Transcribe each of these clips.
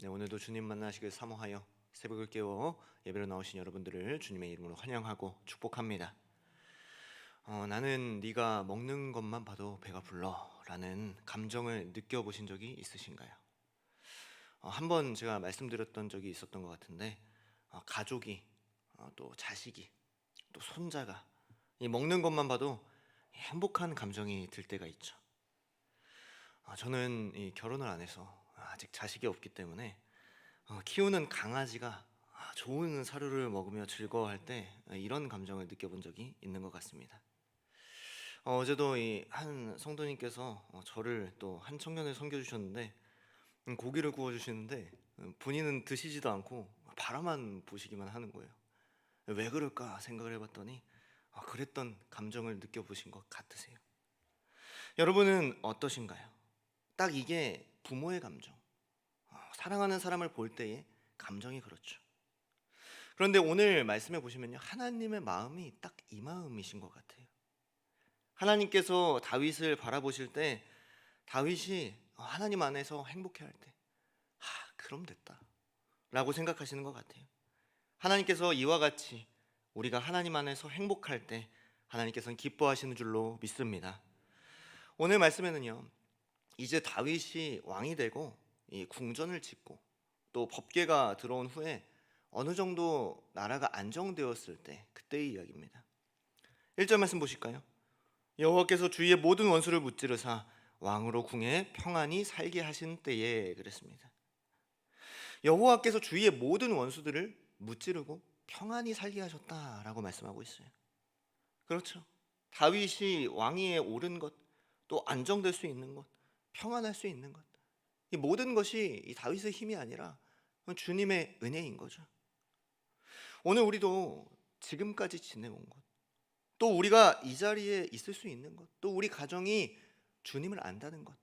네, 오늘도 주님 만나시길 사모하여 새벽을 깨워 예배로 나오신 여러분들을 주님의 이름으로 환영하고 축복합니다. 나는 네가 먹는 것만 봐도 배가 불러라는 감정을 느껴보신 적이 있으신가요? 한번 제가 말씀드렸던 적이 있었던 것 같은데, 가족이 또 자식이 또 손자가 이 먹는 것만 봐도 행복한 감정이 들 때가 있죠. 저는 이 결혼을 안 해서 아직 자식이 없기 때문에 키우는 강아지가 좋은 사료를 먹으며 즐거워할 때 이런 감정을 느껴본 적이 있는 것 같습니다. 어제도 이 한 성도님께서 저를 또 한 청년을 섬겨주셨는데, 고기를 구워주시는데 본인은 드시지도 않고 바라만 보시기만 하는 거예요. 왜 그럴까 생각을 해봤더니 그랬던 감정을 느껴보신 것 같으세요. 여러분은 어떠신가요? 딱 이게 부모의 감정, 사랑하는 사람을 볼 때의 감정이 그렇죠. 그런데 오늘 말씀해 보시면요, 하나님의 마음이 딱 이 마음이신 것 같아요. 하나님께서 다윗을 바라보실 때 다윗이 하나님 안에서 행복해할 때, 그럼 됐다 라고 생각하시는 것 같아요. 하나님께서 이와 같이 우리가 하나님 안에서 행복할 때 하나님께서는 기뻐하시는 줄로 믿습니다. 오늘 말씀에는요, 이제 다윗이 왕이 되고 이 궁전을 짓고 또 법궤가 들어온 후에 어느 정도 나라가 안정되었을 때, 그때의 이야기입니다. 1절 말씀 보실까요? 여호와께서 주위의 모든 원수를 무찌르사 왕으로 궁에 평안히 살게 하신 때에, 그랬습니다. 여호와께서 주위의 모든 원수들을 무찌르고 평안히 살게 하셨다라고 말씀하고 있어요. 그렇죠. 다윗이 왕위에 오른 것, 또 안정될 수 있는 것, 평안할 수 있는 것, 이 모든 것이 이 다윗의 힘이 아니라 주님의 은혜인 거죠. 오늘 우리도 지금까지 지내온 것, 또 우리가 이 자리에 있을 수 있는 것, 또 우리 가정이 주님을 안다는 것,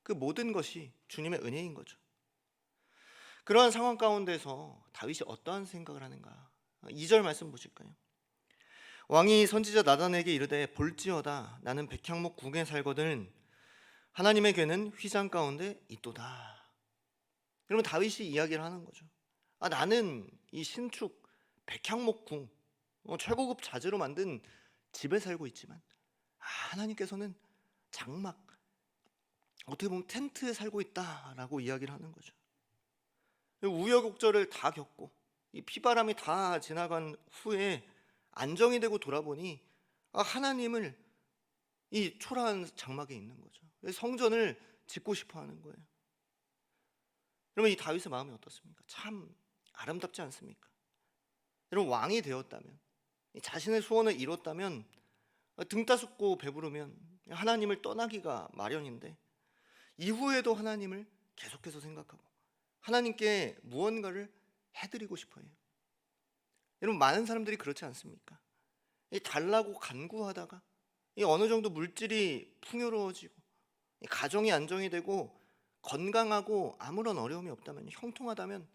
그 모든 것이 주님의 은혜인 거죠. 그러한 상황 가운데서 다윗이 어떠한 생각을 하는가? 2절 말씀 보실까요? 왕이 선지자 나단에게 이르되 볼지어다 나는 백향목 궁에 살거든 하나님의 괴는 휘장 가운데 있도다. 여러분, 다윗이 이야기를 하는 거죠. 나는 이 신축 백향목 궁, 최고급 자재로 만든 집에 살고 있지만 하나님께서는 장막, 어떻게 보면 텐트에 살고 있다라고 이야기를 하는 거죠. 우여곡절을 다 겪고 이 피바람이 다 지나간 후에 안정이 되고 돌아보니 하나님을 이 초라한 장막에 있는 거죠. 성전을 짓고 싶어 하는 거예요. 여러분, 이 다윗의 마음이 어떻습니까? 참 아름답지 않습니까? 여러분, 왕이 되었다면, 자신의 소원을 이뤘다면, 등 따숩고 배부르면 하나님을 떠나기가 마련인데, 이후에도 하나님을 계속해서 생각하고 하나님께 무언가를 해드리고 싶어요. 여러분, 많은 사람들이 그렇지 않습니까? 이 달라고 간구하다가 이 어느 정도 물질이 풍요로워지고 이 가정이 안정이 되고 건강하고 아무런 어려움이 없다면, 형통하다면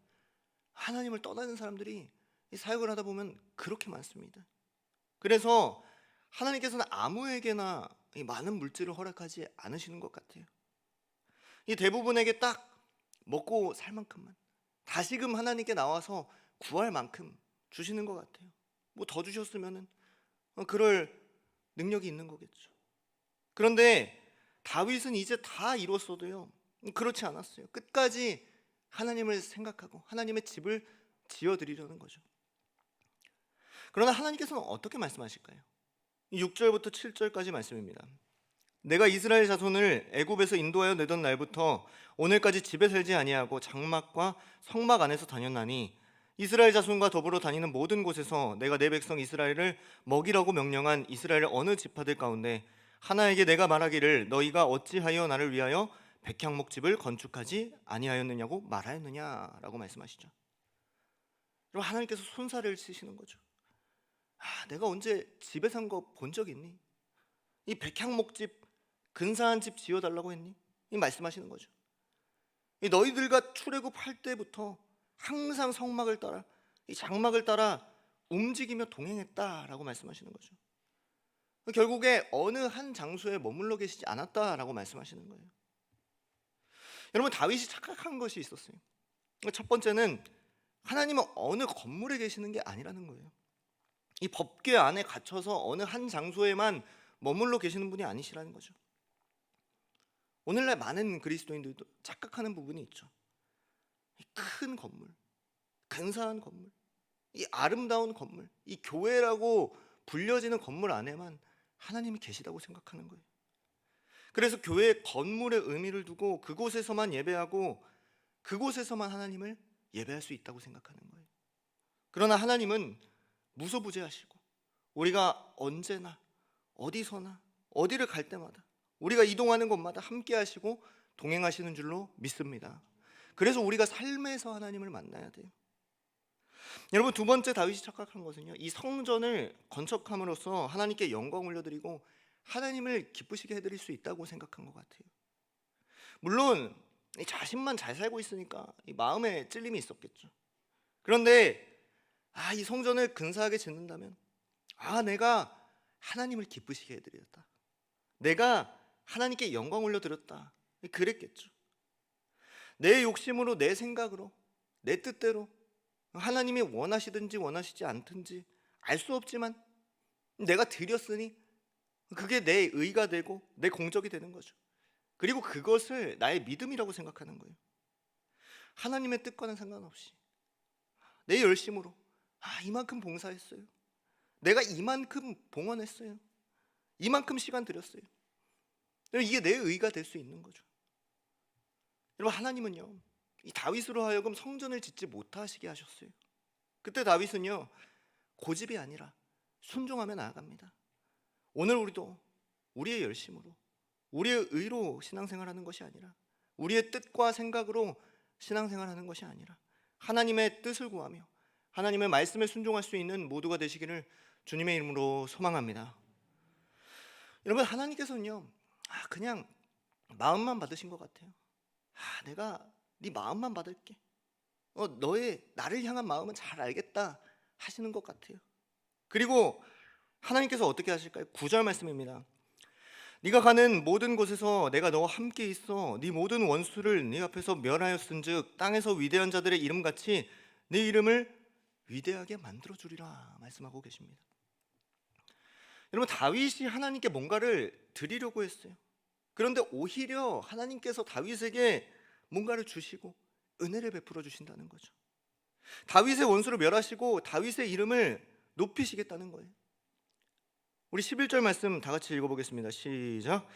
하나님을 떠나는 사람들이 이 사역을 하다 보면 그렇게 많습니다. 그래서 하나님께서는 아무에게나 이 많은 물질을 허락하지 않으시는 것 같아요. 이 대부분에게 딱 먹고 살 만큼만, 다시금 하나님께 나와서 구할 만큼 주시는 것 같아요. 뭐 더 주셨으면은 그럴 능력이 있는 거겠죠. 그런데 다윗은 이제 다 이뤘어도요, 그렇지 않았어요. 끝까지 하나님을 생각하고 하나님의 집을 지어드리려는 거죠. 그러나 하나님께서는 어떻게 말씀하실까요? 6절부터 7절까지 말씀입니다. 내가 이스라엘 자손을 애굽에서 인도하여 내던 날부터 오늘까지 집에 살지 아니하고 장막과 성막 안에서 다녔나니 이스라엘 자손과 더불어 다니는 모든 곳에서 내가 내 백성 이스라엘을 먹이라고 명령한 이스라엘 어느 지파들 가운데 하나에게 내가 말하기를 너희가 어찌하여 나를 위하여 백향목집을 건축하지 아니하였느냐고 말하였느냐라고 말씀하시죠. 그럼 하나님께서 손살을 치시는 거죠. 내가 언제 집에 산 거 본 적 있니? 이 백향목집, 근사한 집 지어달라고 했니? 이 말씀하시는 거죠. 이 너희들과 출애굽할 때부터 항상 성막을 따라, 이 장막을 따라 움직이며 동행했다라고 말씀하시는 거죠. 결국에 어느 한 장소에 머물러 계시지 않았다라고 말씀하시는 거예요. 여러분, 다윗이 착각한 것이 있었어요. 첫 번째는 하나님은 어느 건물에 계시는 게 아니라는 거예요. 이 법궤 안에 갇혀서 어느 한 장소에만 머물러 계시는 분이 아니시라는 거죠. 오늘날 많은 그리스도인들도 착각하는 부분이 있죠. 이 큰 건물, 근사한 건물, 이 아름다운 건물, 이 교회라고 불려지는 건물 안에만 하나님이 계시다고 생각하는 거예요. 그래서 교회의 건물의 의미를 두고 그곳에서만 예배하고 그곳에서만 하나님을 예배할 수 있다고 생각하는 거예요. 그러나 하나님은 무소부재하시고 우리가 언제나 어디서나 어디를 갈 때마다 우리가 이동하는 곳마다 함께 하시고 동행하시는 줄로 믿습니다. 그래서 우리가 삶에서 하나님을 만나야 돼요. 여러분, 두 번째 다윗이 착각한 것은요, 이 성전을 건축함으로써 하나님께 영광 올려드리고 하나님을 기쁘시게 해드릴 수 있다고 생각한 것 같아요. 물론 이 자신만 잘 살고 있으니까 이 마음에 찔림이 있었겠죠. 그런데 이 성전을 근사하게 짓는다면 내가 하나님을 기쁘시게 해드렸다, 내가 하나님께 영광 올려드렸다, 그랬겠죠. 내 욕심으로, 내 생각으로, 내 뜻대로 하나님이 원하시든지 원하시지 않든지 알 수 없지만 내가 드렸으니 그게 내 의가 되고 내 공적이 되는 거죠. 그리고 그것을 나의 믿음이라고 생각하는 거예요. 하나님의 뜻과는 상관없이 내 열심으로 이만큼 봉사했어요, 내가 이만큼 봉헌했어요, 이만큼 시간 들였어요, 이게 내 의가 될 수 있는 거죠. 여러분, 하나님은요, 이 다윗으로 하여금 성전을 짓지 못하시게 하셨어요. 그때 다윗은요, 고집이 아니라 순종하며 나아갑니다. 오늘 우리도 우리의 열심으로, 우리의 의로 신앙생활하는 것이 아니라, 우리의 뜻과 생각으로 신앙생활하는 것이 아니라 하나님의 뜻을 구하며 하나님의 말씀에 순종할 수 있는 모두가 되시기를 주님의 이름으로 소망합니다. 여러분, 하나님께서는요, 그냥 마음만 받으신 것 같아요. 내가 네 마음만 받을게, 너의 나를 향한 마음은 잘 알겠다 하시는 것 같아요. 그리고 하나님께서 어떻게 하실까요? 9절 말씀입니다. 네가 가는 모든 곳에서 내가 너와 함께 있어 네 모든 원수를 네 앞에서 멸하였은즉 땅에서 위대한 자들의 이름같이 네 이름을 위대하게 만들어주리라 말씀하고 계십니다. 여러분, 다윗이 하나님께 뭔가를 드리려고 했어요. 그런데 오히려 하나님께서 다윗에게 뭔가를 주시고 은혜를 베풀어 주신다는 거죠. 다윗의 원수를 멸하시고 다윗의 이름을 높이시겠다는 거예요. 우리 11절 말씀 다 같이 읽어보겠습니다. 시작.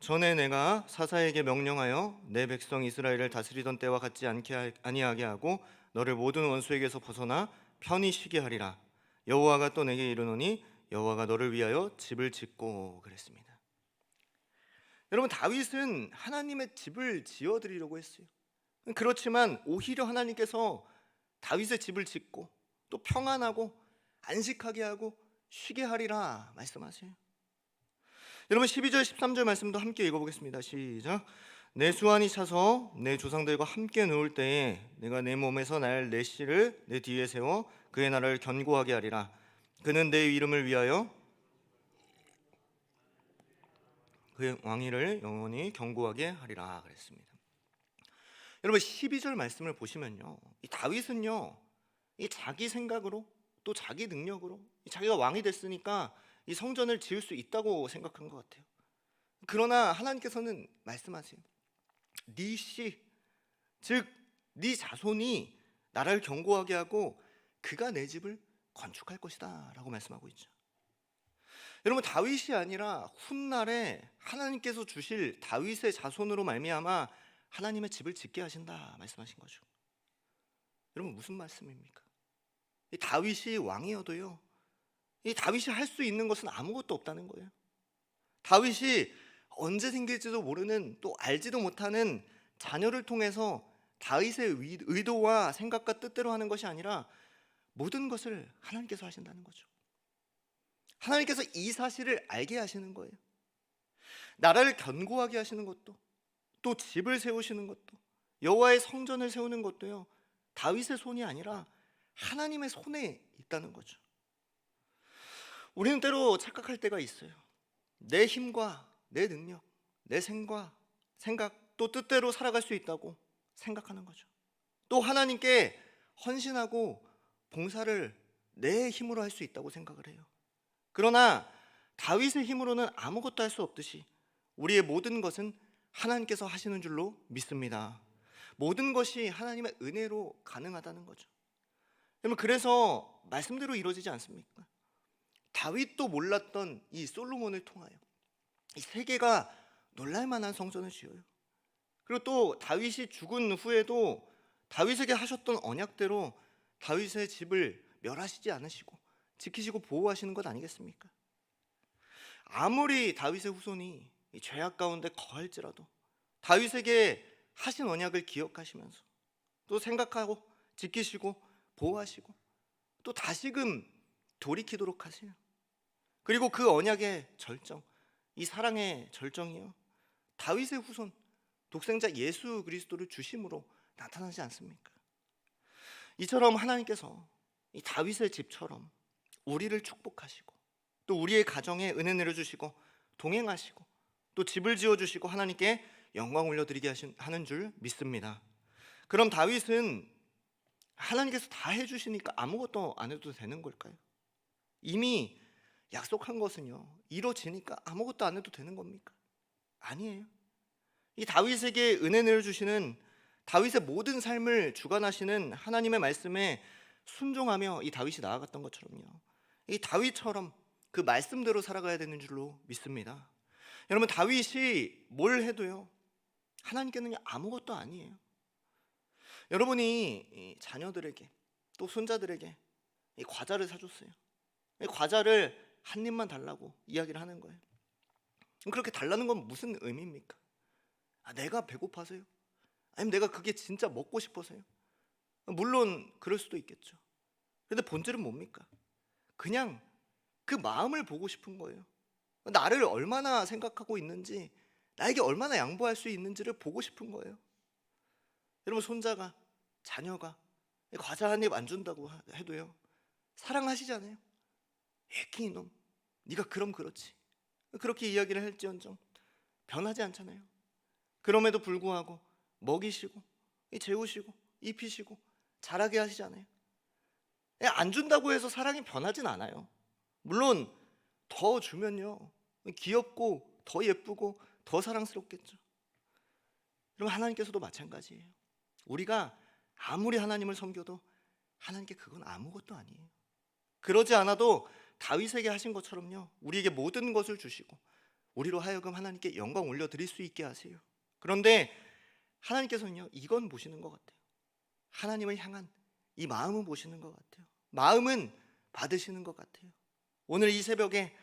전에 내가 사사에게 명령하여 내 백성 이스라엘을 다스리던 때와 같지 아니하게 하고 너를 모든 원수에게서 벗어나 편히 쉬게 하리라. 여호와가 또 내게 이르노니 여호와가 너를 위하여 집을 짓고 그랬습니다. 여러분, 다윗은 하나님의 집을 지어드리려고 했어요. 그렇지만 오히려 하나님께서 다윗의 집을 짓고 또 평안하고 안식하게 하고 쉬게 하리라 말씀하세요. 여러분, 12절 13절 말씀도 함께 읽어보겠습니다. 시작. 내 수완이 차서 내 조상들과 함께 누울 때에 내가 내 몸에서 날 내 씨를 내 뒤에 세워 그의 나라를 견고하게 하리라. 그는 내 이름을 위하여 그의 왕위를 영원히 견고하게 하리라 그랬습니다. 여러분, 12절 말씀을 보시면요, 이 다윗은요, 이 자기 생각으로 또 자기 능력으로 자기가 왕이 됐으니까 이 성전을 지을 수 있다고 생각한 것 같아요. 그러나 하나님께서는 말씀하세요. 네 씨, 즉 네 자손이 나라를 견고하게 하고 그가 내 집을 건축할 것이다 라고 말씀하고 있죠. 여러분, 다윗이 아니라 훗날에 하나님께서 주실 다윗의 자손으로 말미암아 하나님의 집을 짓게 하신다 말씀하신 거죠. 여러분, 무슨 말씀입니까? 이 다윗이 왕이어도요, 이 다윗이 할 수 있는 것은 아무것도 없다는 거예요. 다윗이 언제 생길지도 모르는, 또 알지도 못하는 자녀를 통해서 다윗의 의도와 생각과 뜻대로 하는 것이 아니라 모든 것을 하나님께서 하신다는 거죠. 하나님께서 이 사실을 알게 하시는 거예요. 나라를 견고하게 하시는 것도, 또 집을 세우시는 것도, 여호와의 성전을 세우는 것도요, 다윗의 손이 아니라 하나님의 손에 있다는 거죠. 우리는 때로 착각할 때가 있어요. 내 힘과 내 능력, 내 생각, 또 뜻대로 살아갈 수 있다고 생각하는 거죠. 또 하나님께 헌신하고 봉사를 내 힘으로 할 수 있다고 생각을 해요. 그러나 다윗의 힘으로는 아무것도 할 수 없듯이 우리의 모든 것은 하나님께서 하시는 줄로 믿습니다. 모든 것이 하나님의 은혜로 가능하다는 거죠. 여러분, 그래서 말씀대로 이루어지지 않습니까? 다윗도 몰랐던 이 솔로몬을 통하여 이 세계가 놀랄만한 성전을 지어요. 그리고 또 다윗이 죽은 후에도 다윗에게 하셨던 언약대로 다윗의 집을 멸하시지 않으시고 지키시고 보호하시는 것 아니겠습니까? 아무리 다윗의 후손이 이 죄악 가운데 거할지라도 다윗에게 하신 언약을 기억하시면서 또 생각하고 지키시고 보호하시고 또 다시금 돌이키도록 하세요. 그리고 그 언약의 절정, 이 사랑의 절정이요, 다윗의 후손 독생자 예수 그리스도를 주심으로 나타나지 않습니까? 이처럼 하나님께서 이 다윗의 집처럼 우리를 축복하시고 또 우리의 가정에 은혜 내려주시고 동행하시고 또 집을 지어주시고 하나님께 영광 올려드리게 하는 줄 믿습니다. 그럼 다윗은 하나님께서 다 해주시니까 아무것도 안 해도 되는 걸까요? 이미 약속한 것은요, 이루어지니까 아무것도 안 해도 되는 겁니까? 아니에요. 이 다윗에게 은혜 내려주시는, 다윗의 모든 삶을 주관하시는 하나님의 말씀에 순종하며 이 다윗이 나아갔던 것처럼요, 이 다윗처럼 그 말씀대로 살아가야 되는 줄로 믿습니다. 여러분, 다윗이 뭘 해도요, 하나님께는 아무것도 아니에요. 여러분이 이 자녀들에게 또 손자들에게 이 과자를 사줬어요. 이 과자를 한 입만 달라고 이야기를 하는 거예요. 그렇게 달라는 건 무슨 의미입니까? 내가 배고파서요? 아니면 내가 그게 진짜 먹고 싶어서요? 물론 그럴 수도 있겠죠. 그런데 본질은 뭡니까? 그냥 그 마음을 보고 싶은 거예요. 나를 얼마나 생각하고 있는지, 나에게 얼마나 양보할 수 있는지를 보고 싶은 거예요. 여러분, 손자가, 자녀가 과자 한 입 안 준다고 해도요, 사랑하시잖아요. 애끼 이놈, 네가 그럼 그렇지, 그렇게 이야기를 할지언정 변하지 않잖아요. 그럼에도 불구하고 먹이시고 재우시고 입히시고 자라게 하시잖아요. 안 준다고 해서 사랑이 변하진 않아요. 물론 더 주면요, 귀엽고 더 예쁘고 더 사랑스럽겠죠. 그럼 하나님께서도 마찬가지예요. 우리가 아무리 하나님을 섬겨도 하나님께 그건 아무것도 아니에요. 그러지 않아도 다윗에게 하신 것처럼요, 우리에게 모든 것을 주시고 우리로 하여금 하나님께 영광 올려드릴 수 있게 하세요. 그런데 하나님께서는요, 이건 보시는 것 같아요. 하나님을 향한 이 마음은 보시는 것 같아요. 마음은 받으시는 것 같아요. 오늘 이 새벽에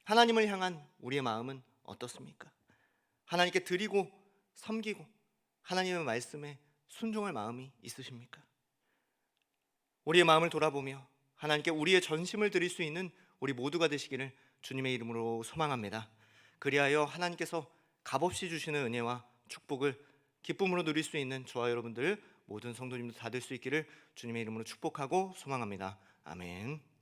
하나님을 향한 우리의 마음은 어떻습니까? 하나님께 드리고 섬기고 하나님의 말씀에 순종할 마음이 있으십니까? 우리의 마음을 돌아보며 하나님께 우리의 전심을 드릴 수 있는 우리 모두가 되시기를 주님의 이름으로 소망합니다. 그리하여 하나님께서 값없이 주시는 은혜와 축복을 기쁨으로 누릴 수 있는 저와 여러분들 모든 성도님들 다 될 수 있기를 주님의 이름으로 축복하고 소망합니다. 아멘.